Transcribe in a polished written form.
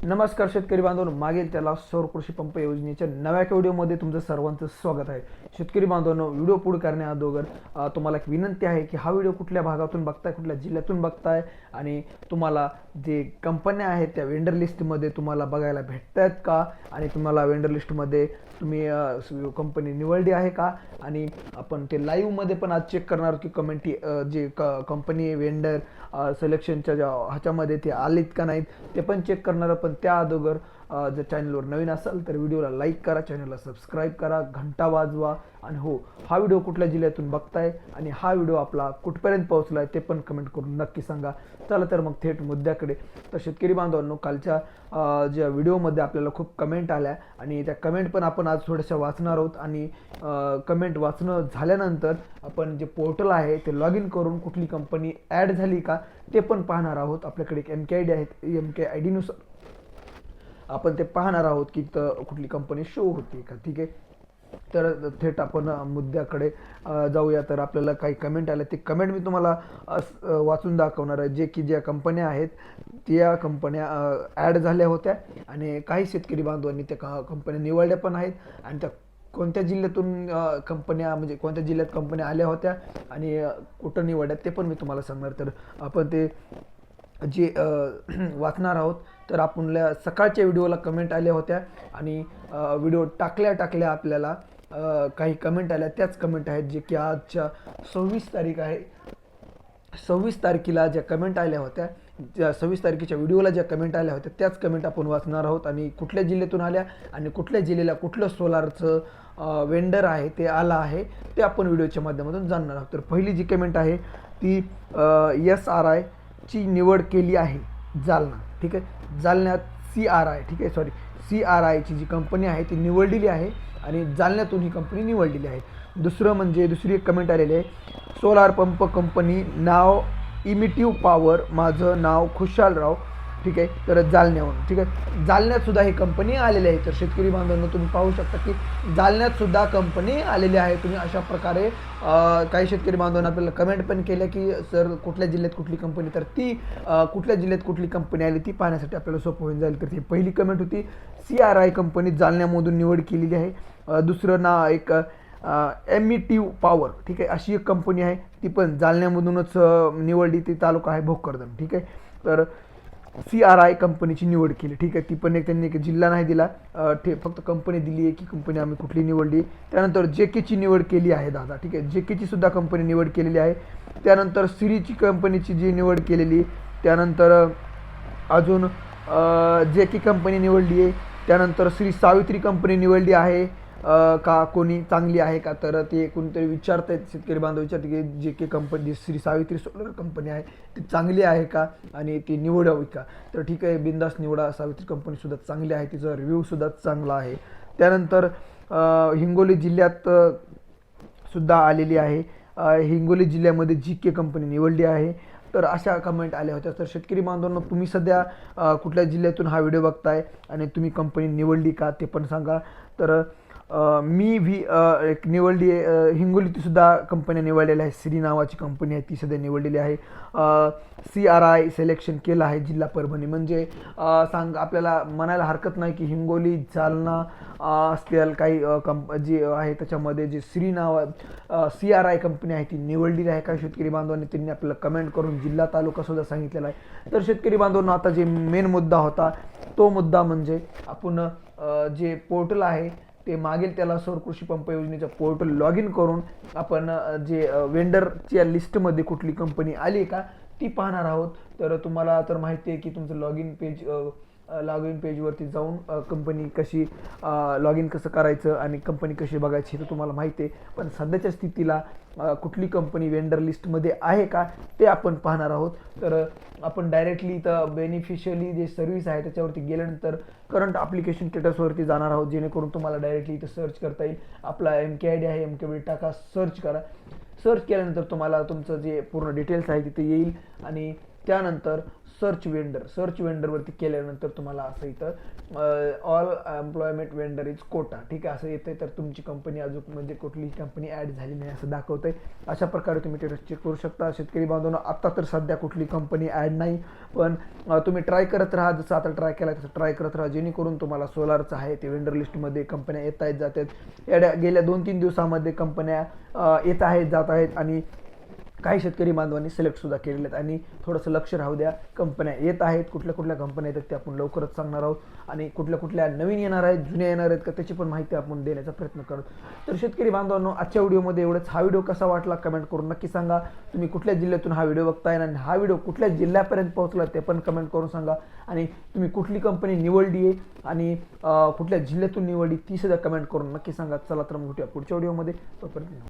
नमस्कार शेतकरी बांधवांनो, मागेल त्याला सौर कृषी पंप योजनेच्या नव्या व्हिडिओमध्ये तुमचं सर्वांचं स्वागत आहे। शेतकरी बांधवांनो, व्हिडिओ पुढे करण्याअगोदर तुम्हाला एक विनंती आहे की हा व्हिडिओ कुठल्या भागातून बघताय, कुठल्या जिल्ह्यातून बघताय आणि तुम्हाला जे कंपन्या आहेत त्या वेंडर लिस्टमध्ये तुम्हाला बघायला भेटतायत का आणि तुम्हाला वेंडर लिस्टमध्ये तुम्ही कंपनी निवडली आहे का आणि आपण ते लाईव्हमध्ये पण आज चेक करणार की कमेंटी जे कंपनी वेंडर सिलेक्शनच्या ह्याच्यामध्ये ते आलेत का नाहीत ते पण चेक करणार। पण त्या अगोदर जर चॅनलवर नवीन असाल तर व्हिडिओला लाईक करा, चॅनलला सबस्क्राईब करा, घंटा वाजवा आणि हो, हा व्हिडिओ कुठल्या जिल्ह्यातून बघताय आणि हा व्हिडिओ आपला कुठपर्यंत पोहोचलाय ते पण कमेंट करून नक्की सांगा। चला तर मग थेट मुद्द्याकडे। तर शेतकरी बांधवांनो, कालच्या ज्या व्हिडिओमध्ये आपल्याला खूप कमेंट आल्या आणि त्या कमेंट पण आपण आज थोड्याशा वाचणार आहोत आणि कमेंट वाचणं झाल्यानंतर आपण जे पोर्टल आहे ते लॉग इन करून कुठली कंपनी ॲड झाली का ते पण पाहणार आहोत। आपल्याकडे एक MK ID आहे, MK ID नुसार आपण ते पाहणार आहोत की कुठली कंपनी शो होती का। ठीक आहे, तर थेट आपण मुद्द्याकडे जाऊया। तर आपल्याला काही कमेंट आले, ते कमेंट मी तुम्हाला वाचून दाखवणार आहे। जे की ज्या कंपन्या आहेत त्या कंपन्या ॲड झाल्या होत्या आणि काही शेतकरी बांधवांनी त्या कंपन्या निवडल्या पण आहेत आणि त्या कोणत्या जिल्ह्यातून कंपन्या म्हणजे कोणत्या जिल्ह्यात कंपन्या आल्या होत्या आणि कुठं निवडल्या ते पण मी तुम्हाला सांगणार। तर आपण ते जे वाचणार आहोत। तर आपल्या सकाळच्या व्हिडिओला कमेंट आल्या होत्या आणि व्हिडिओ टाकल्या आपल्याला काही कमेंट आल्या, त्याच कमेंट आहेत जे की आजच्या 26 तारीख आहे। 26 तारखेला ज्या कमेंट आल्या होत्या, त्या 26 तारखेच्या व्हिडिओला ज्या कमेंट आल्या होत्या त्याच कमेंट आपण वाचणार आहोत आणि कुठल्या जिल्ह्यातून आल्या आणि कुठल्या जिल्ह्याला कुठलं सोलारचं वेंडर आहे ते आलं आहे ते आपण व्हिडिओच्या माध्यमातून जाणणार आहोत। तर पहिली जी कमेंट आहे ती SRI ची निवड केली आहे जालना। ठीक आहे, जालन्यात CRI, ठीक आहे, सॉरी CRI ची जी कंपनी आहे ती निवडलेली आहे आणि जालन्यातून ही कंपनी निवडलेली आहे। दुसरं म्हणजे दुसरी एक कमेंट आलेली आहे, सोलार पंप कंपनी नाव इमिटिव्ह पॉवर, माझं नाव खुशालराव। ठीक आहे, तर जालन्याहून। ठीक आहे, जालन्यात सुद्धा ही कंपनी आलेली आहे। तर शेतकरी बांधवांनो, तुम्ही पाहू शकता की जालन्यात सुद्धा कंपनी आलेली आहे। तुम्ही अशा प्रकारे काही शेतकरी बांधवांना आपल्याला कमेंट पण केल्या की सर कुठल्या जिल्ह्यात कुठली कंपनी, तर ती कुठल्या जिल्ह्यात कुठली कंपनी आली ती पाहण्यासाठी आपल्याला सोपं होऊन जाईल। तर ती पहिली कमेंट होती, CRI कंपनी जालन्यामधून निवड केलेली आहे। दुसरं ना एक एमिटिव्ह पॉवर, ठीक आहे, अशी एक कंपनी आहे ती पण जालन्यामधूनच निवडली, ती तालुका आहे भोकरदन। ठीक आहे, तर CRI कंपनीची निवड केली। ठीक आहे, ती पण एक त्यांनी एक जिल्हा नाही दिला, फक्त कंपनी दिली आहे की कंपनी आम्ही कुठली निवडली। त्यानंतर JKची निवड केली आहे दादा। ठीक आहे, JKची सुद्धा कंपनी निवड केलेली आहे। त्यानंतर श्रीची कंपनीची जी निवड केलेली, त्यानंतर अजून JK कंपनी निवडली आहे। त्यानंतर श्री सावित्री कंपनी निवडली आहे का, कोणी चांगली आहे का, तर ते कोणीतरी विचारत आहेत, शेतकरी बांधव विचारते की JK company Shri Savitri solar company आहे ती चांगली आहे का आणि ती निवडावी का। तर ठीक आहे, बिंदास निवडा, सावित्री कंपनी सुद्धा चांगली आहे, तिचा रिव्ह्यू सुद्धा चांगला आहे। त्यानंतर हिंगोली जिल्ह्यात सुद्धा आलेली आहे, हिंगोली जिल्ह्यामध्ये JK कंपनी निवडली आहे। तर अशा कमेंट आल्या होत्या। तर शेतकरी बांधवांनो, तुम्ही सध्या कुठल्या जिल्ह्यातून हा व्हिडिओ बघताय आणि तुम्ही कंपनी निवडली का ते पण सांगा। तर मी एक निवडली आहे, हिंगोलीत सुद्धा कंपन्या निवडलेल्या आहे, श्री नावाची कंपनी आहे ती सध्या निवडलेली आहे। CRI सिलेक्शन केलं आहे जिल्हा परभणी, म्हणजे आपल्याला म्हणायला हरकत नाही की हिंगोली, जालना असतील काही जी आहे त्याच्यामध्ये जे श्री नाव CRI कंपनी आहे ती निवडलेली आहे। काही शेतकरी बांधवांनी त्यांनी आपल्याला कमेंट करून जिल्हा तालुका सुद्धा सांगितलेला आहे। तर शेतकरी बांधवांनो, आता जे मेन मुद्दा होता तो मुद्दा म्हणजे आपण जे पोर्टल आहे ते मागेल त्याला सौर कृषी पंप योजनेचं पोर्टल लॉग इन करून आपण जे वेंडरच्या लिस्टमध्ये कुठली कंपनी आली का ती पाहणार आहोत। तर तुम्हाला तर माहिती आहे की तुमचं लॉग इन पेजवरती जाऊन कंपनी कशी लॉग इन कसं करायचं आणि कंपनी कशी बघायची हे तर तुम्हाला माहिती आहे। पण सध्याच्या स्थितीला कुठली कंपनी वेंडर लिस्टमध्ये आहे का ते आपण पाहणार आहोत। तर आपण डायरेक्टली इथं बेनिफिशियली जे सर्व्हिस आहे त्याच्यावरती गेल्यानंतर करंट ॲप्लिकेशन स्टेटसवरती जाणार आहोत, जेणेकरून तुम्हाला डायरेक्टली इथं सर्च करता येईल। आपला MK ID आहे, MK ID टाका, सर्च करा। सर्च केल्यानंतर तुम्हाला तुमचं जे पूर्ण डिटेल्स आहे तिथे येईल आणि त्यानंतर सर्च वेंडरवरती केल्यानंतर तुम्हाला असं इथं all employment vendor is quota, ठीक आहे, असं येतंय. तर तुमची कंपनी अजून म्हणजे कुठलीही कंपनी ॲड झाली नाही असं दाखवतंय. अशा प्रकारे तुम्ही ते चेक करू शकता. शेतकरी बांधवांनो, आत्ता तर सध्या कुठली कंपनी ॲड नाही, पण तुम्ही ट्राय करत राहा. जसं आता ट्राय केला तसं ट्राय करत राहा, जेणेकरून तुम्हाला सोलारचं आहे ते वेंडर लिस्टमध्ये कंपन्या येत आहेत जात आहेत. गेल्या 2-3 दिवसामध्ये कंपन्या येत आहेत जात आहेत आणि काही शेतकरी बांधवांनी सिलेक्टसुद्धा केलेले आहेत. आणि थोडंसं लक्ष राहू द्या, कंपन्या येत आहेत. कुठल्या कुठल्या कंपन्या येतात ते आपण लवकरच सांगणार आहोत आणि कुठल्या कुठल्या नवीन येणार आहेत, जुन्या येणार आहेत का त्याची पण माहिती आपण देण्याचा प्रयत्न करू. तर शेतकरी बांधवांनो, आजच्या व्हिडिओमध्ये एवढंच. हा व्हिडिओ कसा वाटला कमेंट करून नक्की सांगा. तुम्ही कुठल्या जिल्ह्यातून हा व्हिडिओ बघताय आणि हा व्हिडिओ कुठल्या जिल्ह्यापर्यंत पोहोचला ते पण कमेंट करून सांगा. आणि तुम्ही कुठली कंपनी निवडली आहे आणि कुठल्या जिल्ह्यातून निवडली ती सुद्धा कमेंट करून नक्की सांगा. चला तर मग भेटूया पुढच्या व्हिडिओमध्ये. तोपर्यंत